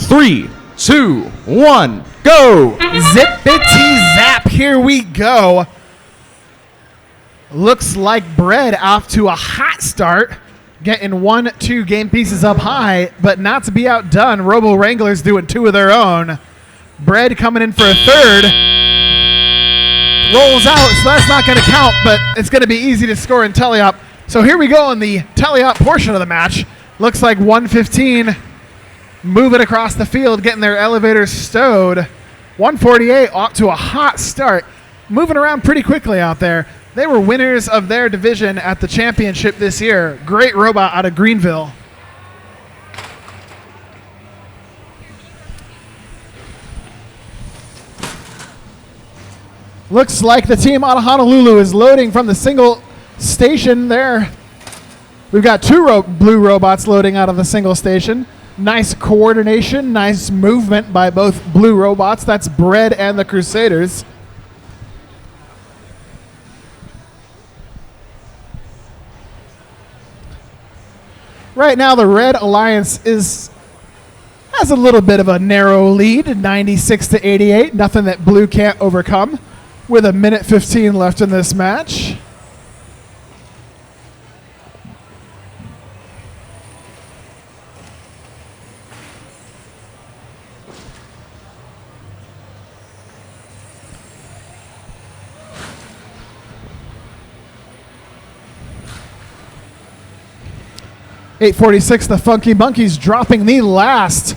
3, 2, 1, go! Zippity zap, here we go. Looks like Bread off to a hot start. Getting 1-2 game pieces up high, but not to be outdone. Robo Wranglers doing 2 of their own. Bread coming in for a third. Rolls out, so that's not going to count, but it's going to be easy to score in teleop. So here we go in the teleop portion of the match. Looks like 115 moving across the field, getting their elevators stowed. 148 off to a hot start. Moving around pretty quickly out there. They were winners of their division at the championship this year. Great robot out of Greenville. Looks like the team out of Honolulu is loading from the single station there. We've got 2 blue robots loading out of the single station. Nice coordination, nice movement by both blue robots. That's Bread and the Crusaders. Right now, the Red Alliance has a little bit of a narrow lead, 96-88. Nothing that Blue can't overcome. With 1:15 left in this match. .846, the Funky Monkeys dropping the last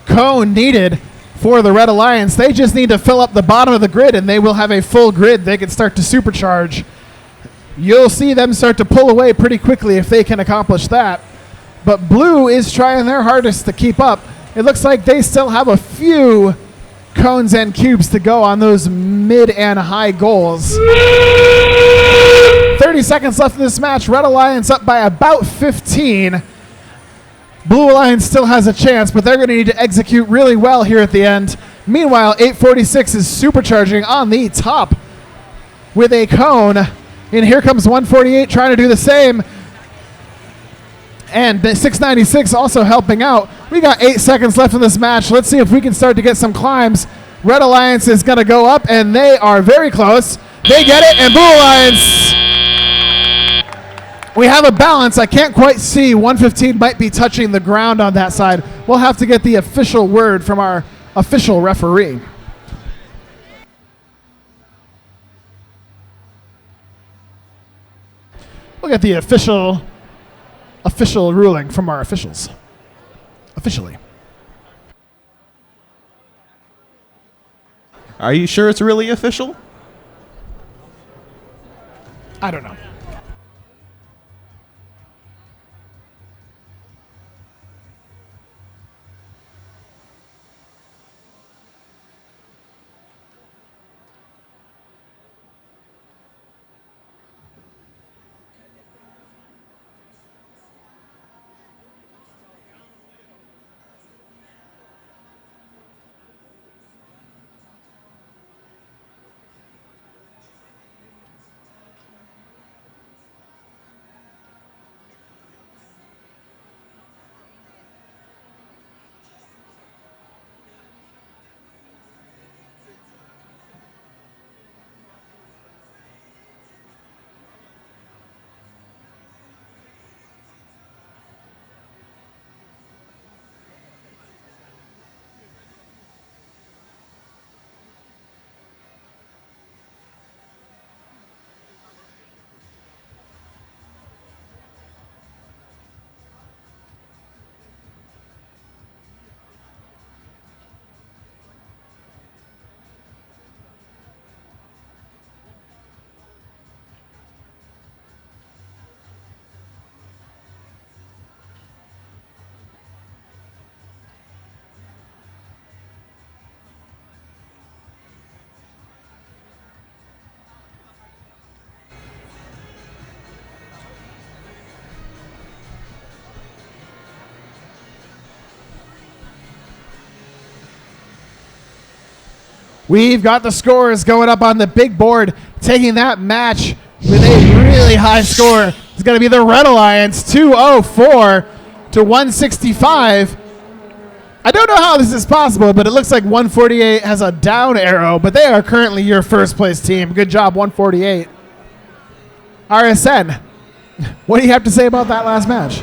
cone needed for the Red Alliance. They just need to fill up the bottom of the grid, and they will have a full grid. They can start to supercharge. You'll see them start to pull away pretty quickly if they can accomplish that. But Blue is trying their hardest to keep up. It looks like they still have a few cones and cubes to go on those mid and high goals. 30 seconds left in this match. Red Alliance up by about 15. Blue Alliance still has a chance, but they're going to need to execute really well here at the end. Meanwhile, 846 is supercharging on the top with a cone. And here comes 148 trying to do the same. And 696 also helping out. We got 8 seconds left in this match. Let's see if we can start to get some climbs. Red Alliance is going to go up, and they are very close. They get it, and Blue Alliance... We have a balance. I can't quite see. 115 might be touching the ground on that side. We'll have to get the official word from our official referee. We'll get the official ruling from our officials. Officially. Are you sure it's really official? I don't know. We've got the scores going up on the big board. Taking that match with a really high score is going to be the Red Alliance, 204 to 165. I don't know how this is possible, but it looks like 148 has a down arrow, but they are currently your first place team. Good job, 148. RSN, what do you have to say about that last match?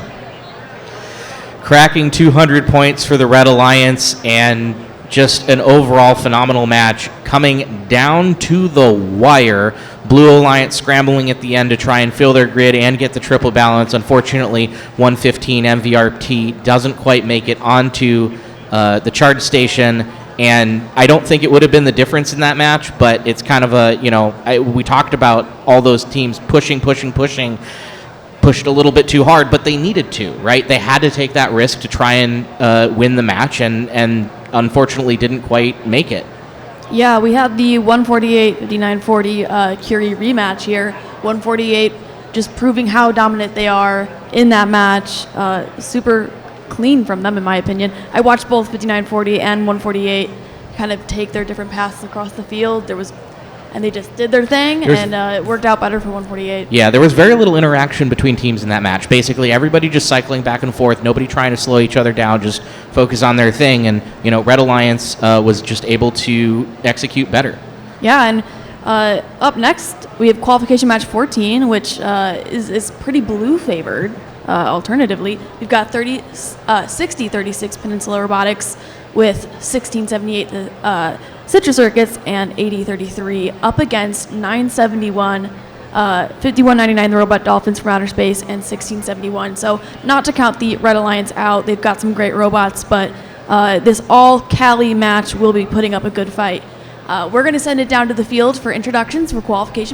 Cracking 200 points for the Red Alliance and just an overall phenomenal match coming down to the wire. Blue Alliance scrambling at the end to try and fill their grid and get the triple balance. Unfortunately, 115 MVRT doesn't quite make it onto the charge station, and I don't think it would have been the difference in that match, but it's kind of we talked about all those teams pushed a little bit too hard, but they needed to, right? They had to take that risk to try and win the match, and unfortunately didn't quite make it. Yeah, we had the 148-59-40 Curie rematch here. 148 just proving how dominant they are in that match. Super clean from them, in my opinion. I watched both 59-40 and 148 kind of take their different paths across the field. And they just did their thing, and it worked out better for 148. Yeah, there was very little interaction between teams in that match. Basically, everybody just cycling back and forth, nobody trying to slow each other down, just focus on their thing. And, Red Alliance was just able to execute better. Yeah, and up next, we have qualification match 14, which is pretty blue favored. Alternatively, we've got 60-36 Peninsula Robotics with 1678 Citrus Circuits and 80-33 up against 971, 5199 the Robot Dolphins from Outer Space, and 1671. So not to count the Red Alliance out, they've got some great robots, but this all Cali match will be putting up a good fight. We're going to send it down to the field for introductions for qualification.